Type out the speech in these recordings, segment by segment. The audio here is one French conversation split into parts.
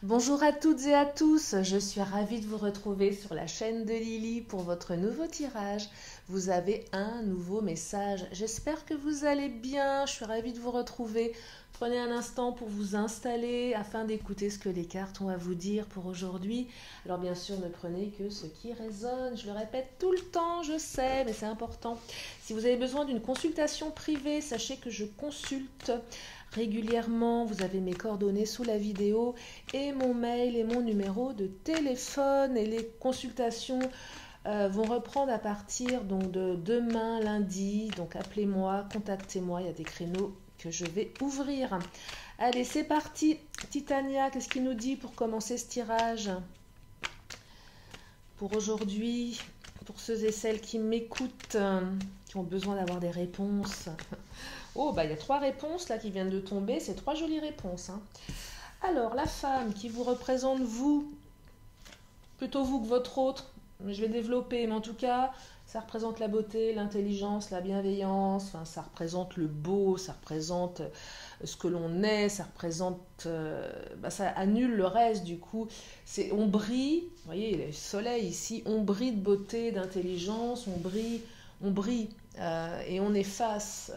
Bonjour à toutes et à tous, je suis ravie de vous retrouver sur la chaîne de Lily pour votre nouveau tirage. Vous avez un nouveau message, j'espère que vous allez bien, je suis ravie de vous retrouver. Prenez un instant pour vous installer afin d'écouter ce que les cartes ont à vous dire pour aujourd'hui. Alors bien sûr, ne prenez que ce qui résonne, je le répète tout le temps, je sais, mais c'est important. Si vous avez besoin d'une consultation privée, sachez que je consulte régulièrement, vous avez mes coordonnées sous la vidéo et mon mail et mon numéro de téléphone, et les consultations vont reprendre à partir donc, de demain lundi, donc appelez-moi, contactez-moi, il y a des créneaux que je vais ouvrir. Allez, c'est parti. Titania, qu'est-ce qu'il nous dit pour commencer ce tirage pour aujourd'hui, pour ceux et celles qui m'écoutent, qui ont besoin d'avoir des réponses? Oh, bah il y a 3 réponses là qui viennent de tomber, c'est 3 jolies réponses. Alors, la femme qui vous représente vous, plutôt vous que votre autre, je vais développer, mais en tout cas, ça représente la beauté, l'intelligence, la bienveillance, enfin, ça représente le beau, ça représente ce que l'on est, ça représente, ça annule le reste du coup. On brille, vous voyez, le soleil ici, on brille de beauté, d'intelligence, on brille. Et on efface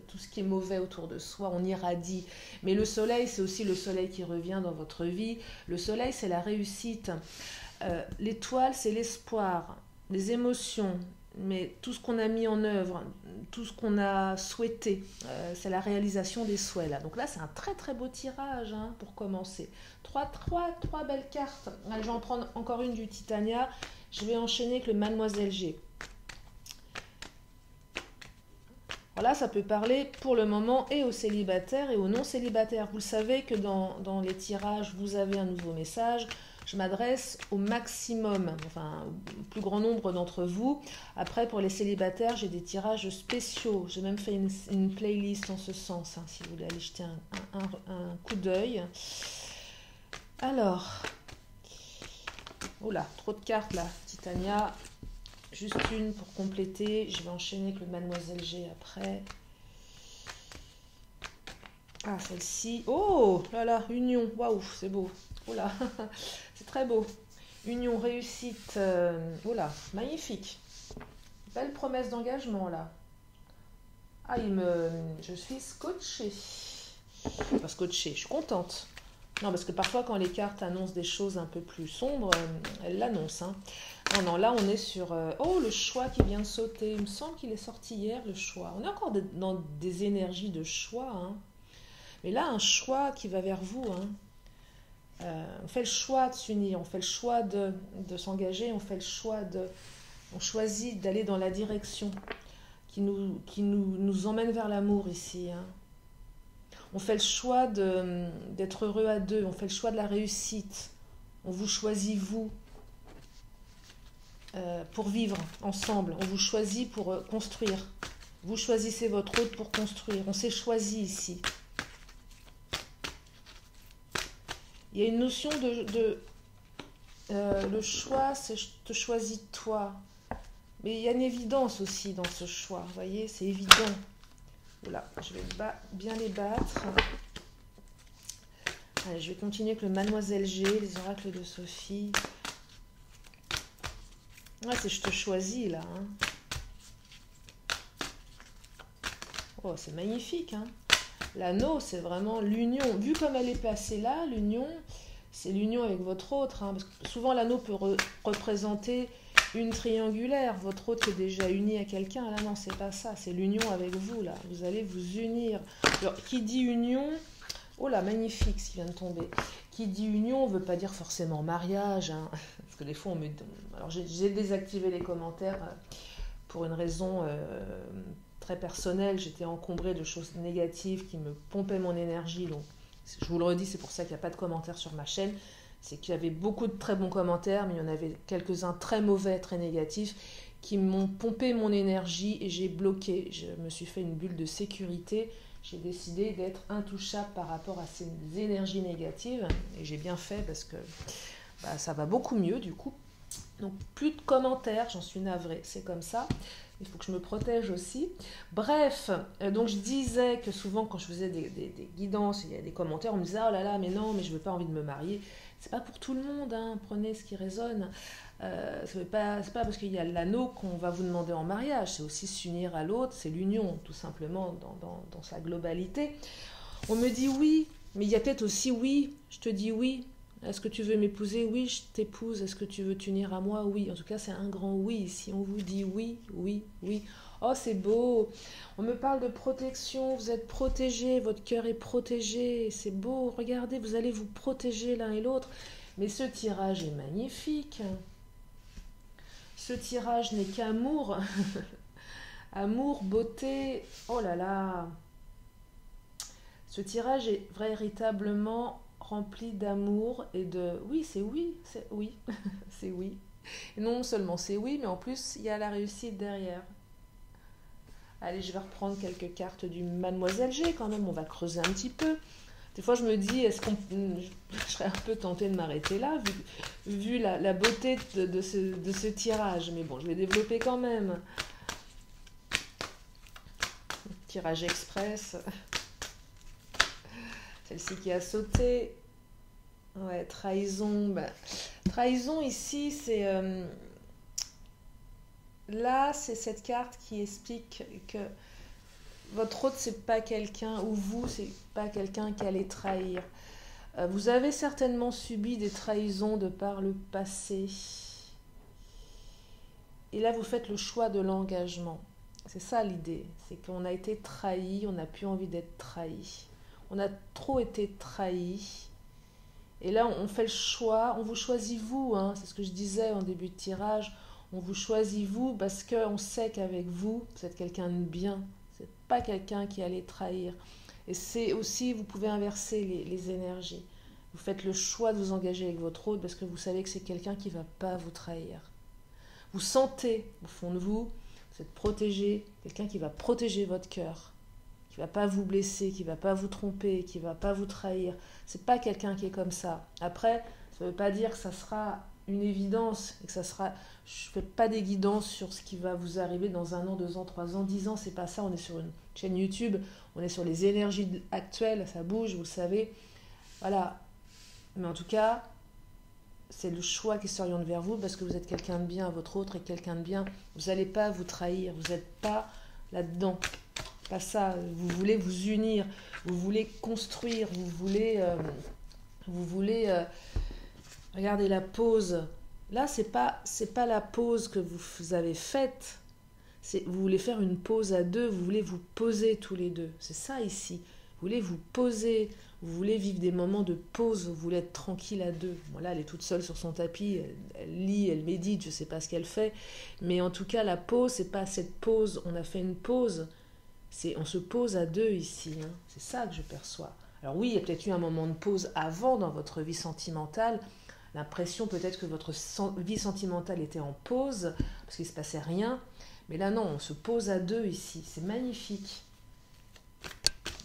tout ce qui est mauvais autour de soi, on irradie. Mais le soleil, c'est aussi le soleil qui revient dans votre vie. Le soleil, c'est la réussite. L'étoile, c'est l'espoir, les émotions, mais tout ce qu'on a mis en œuvre, tout ce qu'on a souhaité, c'est la réalisation des souhaits. Là. Donc là, c'est un très très beau tirage pour commencer. Trois belles cartes. Allez, je vais en prendre encore une du Titania. Je vais enchaîner avec le Mademoiselle G. Voilà, ça peut parler pour le moment et aux célibataires et aux non-célibataires. Vous le savez que dans les tirages, vous avez un nouveau message. Je m'adresse au maximum, enfin au plus grand nombre d'entre vous. Après, pour les célibataires, j'ai des tirages spéciaux. J'ai même fait une playlist en ce sens, si vous voulez aller jeter un coup d'œil. Alors, oula, trop de cartes là, Titania. Juste une pour compléter. Je vais enchaîner avec le Mademoiselle G après. Ah, celle-ci. Oh là là, union. Waouh, c'est beau. Oh là, c'est très beau. Union, réussite. Oh là, magnifique. Belle promesse d'engagement là. Ah, je suis scotchée. Pas scotchée, je suis contente. Non, parce que parfois, quand les cartes annoncent des choses un peu plus sombres, elles l'annoncent. Non, là, on est sur... oh, le choix qui vient de sauter. Il me semble qu'il est sorti hier, le choix. On est encore dans des énergies de choix. Mais là, un choix qui va vers vous. On fait le choix de s'unir, on fait le choix de s'engager, on fait le choix on choisit d'aller dans la direction qui nous emmène vers l'amour ici. On fait le choix d'être heureux à deux, on fait le choix de la réussite. On vous choisit, vous, pour vivre ensemble. On vous choisit pour construire. Vous choisissez votre autre pour construire. On s'est choisi ici. Il y a une notion le choix, c'est je te choisis toi. Mais il y a une évidence aussi dans ce choix. Vous voyez, c'est évident. Voilà, je vais bien les battre. Allez, je vais continuer avec le Mademoiselle G, les oracles de Sophie. Ouais, c'est je te choisis là. Oh, c'est magnifique. L'anneau, c'est vraiment l'union. Vu comme elle est placée là, l'union, c'est l'union avec votre autre. Parce que souvent, l'anneau peut représenter une triangulaire. Votre autre est déjà uni à quelqu'un. Là, non, c'est pas ça. C'est l'union avec vous. Là, vous allez vous unir. Alors, qui dit union... Oh là, magnifique ce qui vient de tomber. Qui dit union, ne veut pas dire forcément mariage. Parce que des fois, on met... Alors, j'ai désactivé les commentaires pour une raison... très personnel, j'étais encombrée de choses négatives qui me pompaient mon énergie. Donc, je vous le redis, c'est pour ça qu'il n'y a pas de commentaires sur ma chaîne. C'est qu'il y avait beaucoup de très bons commentaires, mais il y en avait quelques-uns très mauvais, très négatifs, qui m'ont pompé mon énergie et j'ai bloqué. Je me suis fait une bulle de sécurité. J'ai décidé d'être intouchable par rapport à ces énergies négatives. Et j'ai bien fait parce que ça va beaucoup mieux du coup. Donc plus de commentaires, j'en suis navrée, c'est comme ça. Il faut que je me protège aussi. Bref, donc je disais que souvent quand je faisais des guidances, il y a des commentaires, on me disait oh là là, mais non, mais je veux pas envie de me marier. C'est pas pour tout le monde, hein. Prenez ce qui résonne. C'est pas parce qu'il y a l'anneau qu'on va vous demander en mariage, c'est aussi s'unir à l'autre, c'est l'union tout simplement dans sa globalité. On me dit oui, mais il y a peut-être aussi oui, je te dis oui. Est-ce que tu veux m'épouser? Oui, je t'épouse. Est-ce que tu veux t'unir à moi? Oui. En tout cas, c'est un grand oui. Si on vous dit oui, oui, oui. Oh, c'est beau. On me parle de protection. Vous êtes protégés. Votre cœur est protégé. C'est beau. Regardez, vous allez vous protéger l'un et l'autre. Mais ce tirage est magnifique. Ce tirage n'est qu'amour. Amour, beauté. Oh là là. Ce tirage est véritablement rempli d'amour et de... Oui, c'est oui, c'est oui, c'est oui. Et non seulement c'est oui, mais en plus, il y a la réussite derrière. Allez, je vais reprendre quelques cartes du Mademoiselle G quand même, on va creuser un petit peu. Des fois, je me dis, est-ce qu'on... Je serais un peu tentée de m'arrêter là, vu la beauté de ce tirage. Mais bon, je vais développer quand même. Tirage express. Celle-ci qui a sauté. Ouais, trahison. Bah, trahison ici, c'est... là, c'est cette carte qui explique que votre autre, c'est pas quelqu'un, ou vous, c'est pas quelqu'un qui allait trahir. Vous avez certainement subi des trahisons de par le passé. Et là, vous faites le choix de l'engagement. C'est ça l'idée. C'est qu'on a été trahi, on n'a plus envie d'être trahi. On a trop été trahi. Et là, on fait le choix, on vous choisit vous, hein, c'est ce que je disais en début de tirage, on vous choisit vous parce qu'on sait qu'avec vous, vous êtes quelqu'un de bien, c'est pas quelqu'un qui allait trahir. Et c'est aussi, vous pouvez inverser les énergies. Vous faites le choix de vous engager avec votre autre parce que vous savez que c'est quelqu'un qui ne va pas vous trahir. Vous sentez au fond de vous, vous êtes protégé, quelqu'un qui va protéger votre cœur, qui ne va pas vous blesser, qui ne va pas vous tromper, qui ne va pas vous trahir. C'est pas quelqu'un qui est comme ça. Après, ça ne veut pas dire que ça sera une évidence et que ça sera... Je ne fais pas des guidances sur ce qui va vous arriver dans 1 an, 2 ans, 3 ans, 10 ans. C'est pas ça. On est sur une chaîne YouTube, on est sur les énergies actuelles, ça bouge, vous le savez. Voilà. Mais en tout cas, c'est le choix qui s'oriente vers vous parce que vous êtes quelqu'un de bien, votre autre est quelqu'un de bien. Vous n'allez pas vous trahir, vous n'êtes pas là-dedans. Pas ça, vous voulez vous unir, vous voulez construire, vous voulez regardez la pause. Là, c'est pas la pause que vous avez faite. Vous voulez faire une pause à deux, vous voulez vous poser tous les deux. C'est ça ici. Vous voulez vous poser, vous voulez vivre des moments de pause, vous voulez être tranquille à deux. Bon, là, elle est toute seule sur son tapis, elle lit, elle médite, je ne sais pas ce qu'elle fait. Mais en tout cas, la pause, c'est pas cette pause. On a fait une pause. On se pose à deux ici, hein. C'est ça que je perçois. Alors oui, il y a peut-être eu un moment de pause avant dans votre vie sentimentale, l'impression peut-être que votre vie sentimentale était en pause, parce qu'il ne se passait rien, mais là non, on se pose à deux ici, c'est magnifique.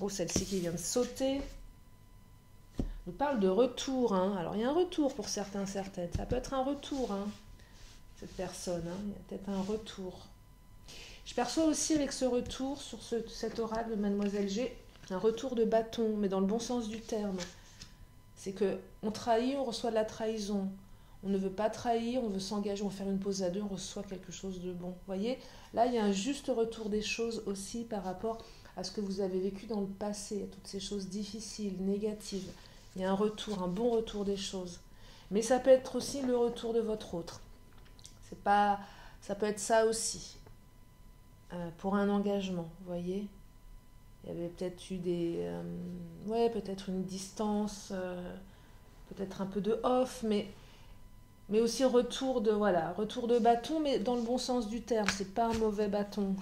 Oh, celle-ci qui vient de sauter, nous parle de retour, hein. Alors il y a un retour pour certains, certaines, ça peut être un retour, hein, cette personne, hein. Il y a peut-être un retour. Je perçois aussi avec ce retour sur cet oracle de Mademoiselle G, un retour de bâton, mais dans le bon sens du terme. C'est qu'on trahit, on reçoit de la trahison. On ne veut pas trahir, on veut s'engager, on veut faire une pause à deux, on reçoit quelque chose de bon. Vous voyez, là, il y a un juste retour des choses aussi par rapport à ce que vous avez vécu dans le passé, à toutes ces choses difficiles, négatives. Il y a un retour, un bon retour des choses. Mais ça peut être aussi le retour de votre autre. Ça peut être ça aussi. Pour un engagement, vous voyez. Il y avait peut-être eu peut-être une distance, peut-être un peu de off, mais aussi retour de bâton, mais dans le bon sens du terme. C'est pas un mauvais bâton.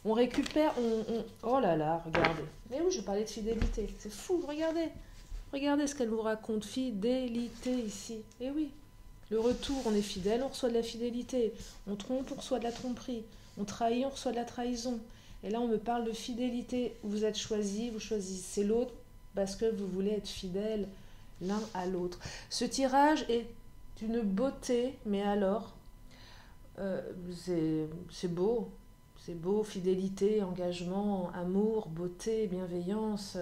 On récupère, oh là là, regardez. Mais oui, je parlais de fidélité. C'est fou, regardez ce qu'elle vous raconte. Fidélité ici. Et oui, le retour, on est fidèle, on reçoit de la fidélité. On trompe, on reçoit de la tromperie. On trahit, on reçoit de la trahison. Et là, on me parle de fidélité. Vous êtes choisi, vous choisissez l'autre parce que vous voulez être fidèle l'un à l'autre. Ce tirage est d'une beauté, mais alors, euh, c'est beau. C'est beau, fidélité, engagement, amour, beauté, bienveillance,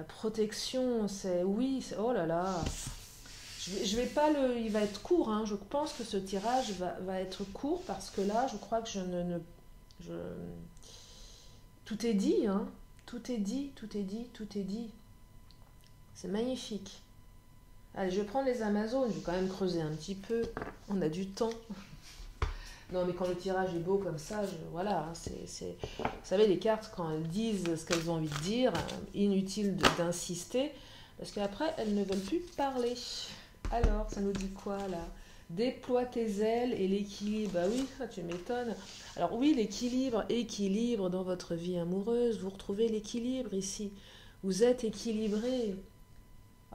protection. C'est oui, oh là là. Je vais pas le. Il va être court, hein. Je pense que ce tirage va être court parce que là, je crois que je- tout est dit, hein. Tout est dit, tout est dit, tout est dit. C'est magnifique. Allez, je vais prendre les Amazones. Je vais quand même creuser un petit peu. On a du temps. Non, mais quand le tirage est beau comme ça, voilà, hein, vous savez, les cartes, quand elles disent ce qu'elles ont envie de dire, inutile d'insister, parce qu'après, elles ne veulent plus parler. Alors, ça nous dit quoi, là? Déploie tes ailes et l'équilibre. Bah oui, ça, tu m'étonnes. Alors oui, équilibre dans votre vie amoureuse. Vous retrouvez l'équilibre ici. Vous êtes équilibré.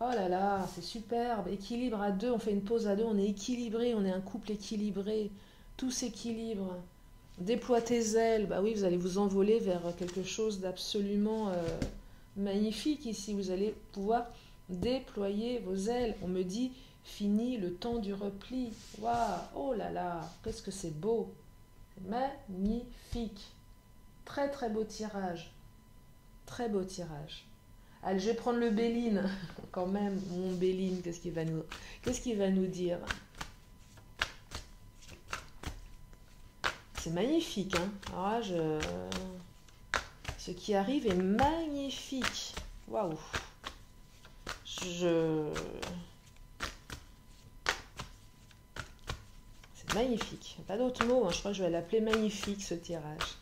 Oh là là, c'est superbe. Équilibre à deux, on fait une pause à deux, on est équilibré, on est un couple équilibré. Tout s'équilibre. Déploie tes ailes. Bah oui, vous allez vous envoler vers quelque chose d'absolument magnifique ici. Vous allez pouvoir déployer vos ailes. On me dit, fini le temps du repli. Waouh, oh là là, qu'est-ce que c'est beau. C'est magnifique. Très très beau tirage. Très beau tirage. Allez, je vais prendre le Béline. Quand même, mon Béline, qu'est-ce qu'il va nous dire? C'est magnifique, hein. Alors là, ce qui arrive est magnifique. Waouh. C'est magnifique. Pas d'autre mot, hein. Je crois que je vais l'appeler magnifique, ce tirage.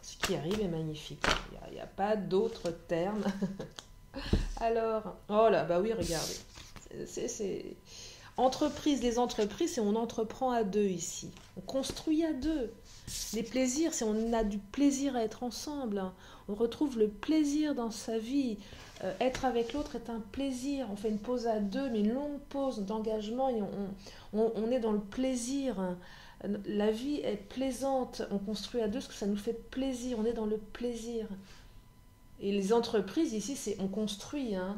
Ce qui arrive est magnifique. Il n'y a pas d'autre terme. Alors, oh là, bah oui, regardez. Entreprise, les entreprises, c'est on entreprend à deux ici. On construit à deux. Les plaisirs, c'est on a du plaisir à être ensemble. On retrouve le plaisir dans sa vie. Être avec l'autre est un plaisir. On fait une pause à deux, mais une longue pause d'engagement et on est dans le plaisir. La vie est plaisante. On construit à deux parce que ça nous fait plaisir. On est dans le plaisir. Et les entreprises, ici, c'est on construit. Hein.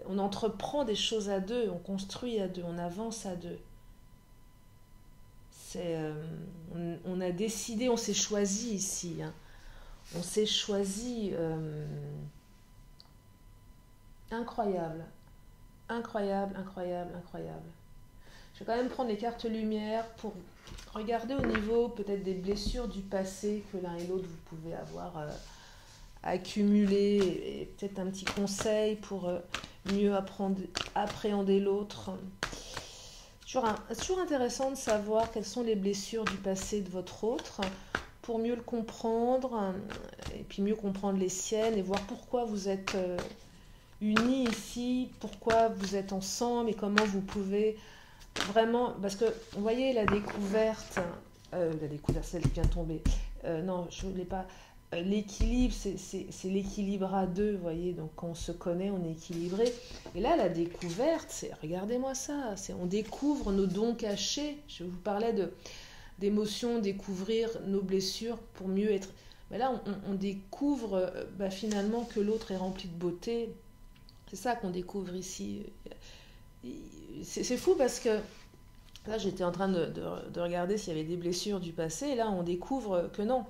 On entreprend des choses à deux. On construit à deux. On avance à deux. On a décidé, on s'est choisi ici. Hein. On s'est choisi. Incroyable. Incroyable, incroyable, incroyable. Je vais quand même prendre les cartes lumière pour regarder au niveau peut-être des blessures du passé que l'un et l'autre vous pouvez avoir accumulées et peut-être un petit conseil pour mieux appréhender l'autre. C'est toujours intéressant de savoir quelles sont les blessures du passé de votre autre pour mieux le comprendre et puis mieux comprendre les siennes et voir pourquoi vous êtes unis ici, pourquoi vous êtes ensemble et comment vous pouvez vraiment... Parce que, vous voyez, la découverte, celle qui vient de tomber, non, je ne l'ai pas... l'équilibre, c'est l'équilibre à deux, vous voyez, donc quand on se connaît, on est équilibré. Et là, la découverte, regardez-moi ça, on découvre nos dons cachés. Je vous parlais d'émotions, découvrir nos blessures pour mieux être... Mais là, on découvre finalement que l'autre est rempli de beauté. C'est ça qu'on découvre ici. C'est fou parce que là, j'étais en train de regarder s'il y avait des blessures du passé. Et là, on découvre que non.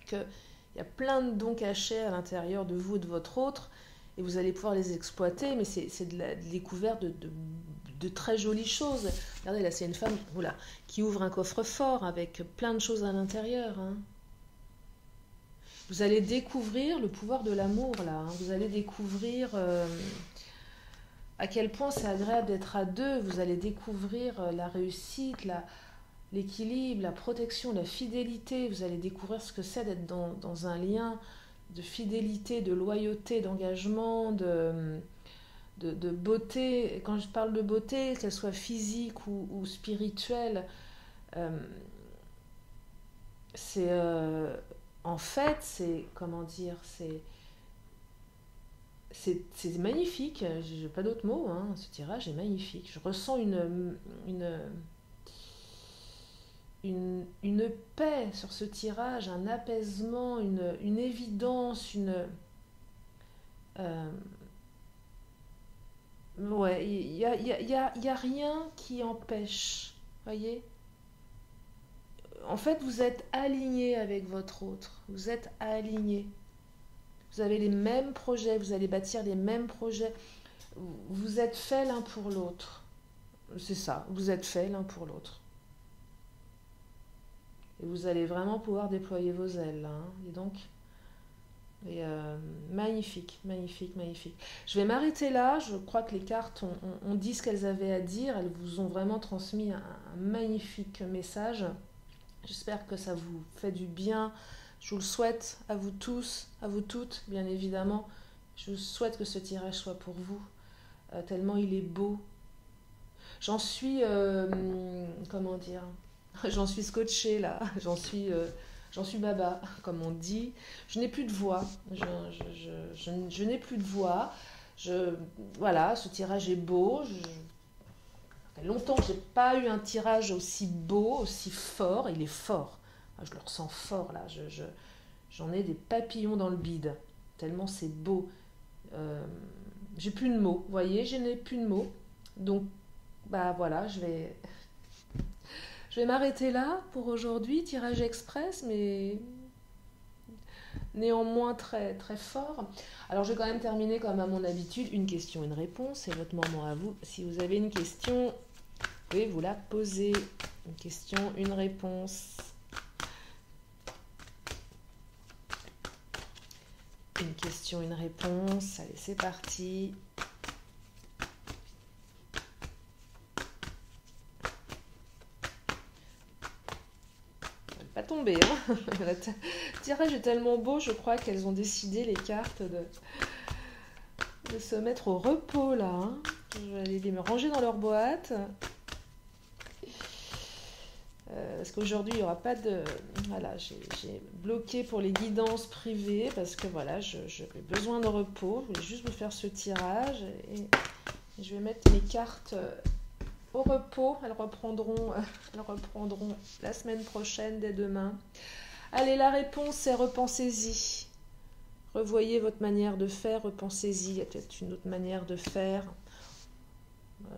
Qu'il y a plein de dons cachés à l'intérieur de vous et de votre autre. Et vous allez pouvoir les exploiter. Mais c'est de la découverte de très jolies choses. Regardez, là, c'est une femme qui ouvre un coffre-fort avec plein de choses à l'intérieur. Hein. Vous allez découvrir le pouvoir de l'amour, là. Hein. Vous allez découvrir à quel point c'est agréable d'être à deux. Vous allez découvrir la réussite, l'équilibre, la protection, la fidélité. Vous allez découvrir ce que c'est d'être dans un lien de fidélité, de loyauté, d'engagement, de beauté. Quand je parle de beauté, qu'elle soit physique ou spirituelle, c'est... en fait, c'est, comment dire, c'est magnifique, j'ai pas d'autres mots, hein. Ce tirage est magnifique. Je ressens une paix sur ce tirage, un apaisement, une évidence, Ouais, il y a rien qui empêche. Voyez? En fait, vous êtes aligné avec votre autre. Vous êtes aligné. Vous avez les mêmes projets, vous allez bâtir les mêmes projets. Vous êtes fait l'un pour l'autre. C'est ça, vous êtes fait l'un pour l'autre. Et vous allez vraiment pouvoir déployer vos ailes là, hein. Et donc, magnifique, magnifique, magnifique. Je vais m'arrêter là. Je crois que les cartes ont dit ce qu'elles avaient à dire. Elles vous ont vraiment transmis un magnifique message. J'espère que ça vous fait du bien. Je vous le souhaite à vous tous, à vous toutes, bien évidemment. Je vous souhaite que ce tirage soit pour vous, tellement il est beau. J'en suis, comment dire, j'en suis scotchée là, j'en suis baba, comme on dit. Je n'ai plus de voix, je n'ai plus de voix. Voilà, ce tirage est beau. Ça fait longtemps que je n'ai pas eu un tirage aussi beau, aussi fort. Il est fort. Ah, je le ressens fort là. J'en ai des papillons dans le bide. Tellement c'est beau. Euh, j'ai plus de mots. Vous voyez, je n'ai plus de mots. Donc, bah voilà, je vais m'arrêter là pour aujourd'hui. Tirage express, mais néanmoins très, très fort. Alors, je vais quand même terminer comme à mon habitude. Une question, une réponse. C'est votre moment à vous. Si vous avez une question, vous pouvez vous la poser. Une question, une réponse. Une question, une réponse. Allez, c'est parti. Pas tomber, hein. Le tirage est tellement beau, je crois qu'elles ont décidé, les cartes, de se mettre au repos là, hein. Je vais aller les me ranger dans leur boîte. Parce qu'aujourd'hui, il n'y aura pas de... Voilà, j'ai bloqué pour les guidances privées parce que voilà, j'avais besoin de repos. Je voulais juste vous faire ce tirage et je vais mettre mes cartes au repos. Elles reprendront la semaine prochaine, dès demain. Allez, la réponse, c'est repensez-y. Revoyez votre manière de faire, repensez-y. Il y a peut-être une autre manière de faire.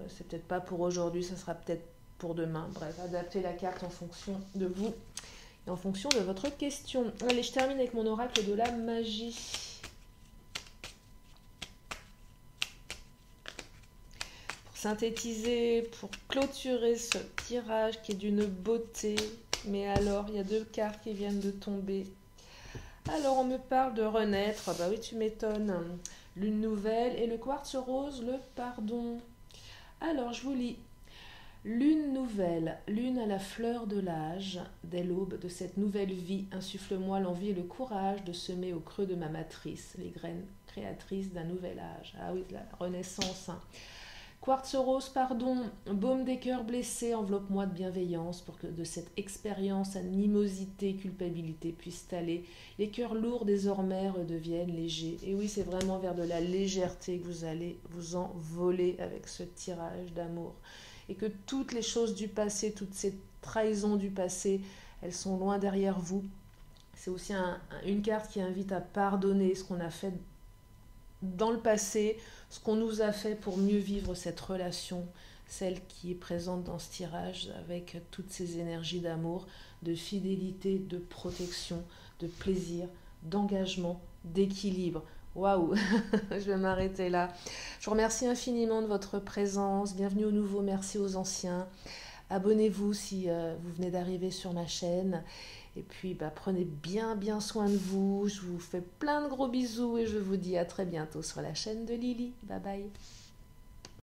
C'est peut-être pas pour aujourd'hui, ça sera peut-être pour demain. Bref, adaptez la carte en fonction de vous et en fonction de votre question. Allez, je termine avec mon oracle de la magie. Pour synthétiser, pour clôturer ce tirage qui est d'une beauté. Mais alors, il y a deux cartes qui viennent de tomber. Alors, on me parle de renaître. Bah oui, tu m'étonnes. Lune nouvelle et le quartz rose, le pardon. Alors, je vous lis. Lune nouvelle, lune à la fleur de l'âge, dès l'aube de cette nouvelle vie, insuffle-moi l'envie et le courage de semer au creux de ma matrice les graines créatrices d'un nouvel âge. Ah oui, la renaissance. Hein. Quartz rose, pardon, baume des cœurs blessés, enveloppe-moi de bienveillance pour que de cette expérience animosité, culpabilité puisse aller. Les cœurs lourds désormais redeviennent légers. Et oui, c'est vraiment vers de la légèreté que vous allez vous envoler avec ce tirage d'amour. Et que toutes les choses du passé, toutes ces trahisons du passé, elles sont loin derrière vous. C'est aussi une carte qui invite à pardonner ce qu'on a fait dans le passé, ce qu'on nous a fait pour mieux vivre cette relation, celle qui est présente dans ce tirage avec toutes ces énergies d'amour, de fidélité, de protection, de plaisir, d'engagement, d'équilibre. Waouh, je vais m'arrêter là. Je vous remercie infiniment de votre présence. Bienvenue aux nouveaux, merci aux anciens. Abonnez-vous si vous venez d'arriver sur ma chaîne. Et puis, prenez bien, bien soin de vous. Je vous fais plein de gros bisous et je vous dis à très bientôt sur la chaîne de Lily. Bye bye.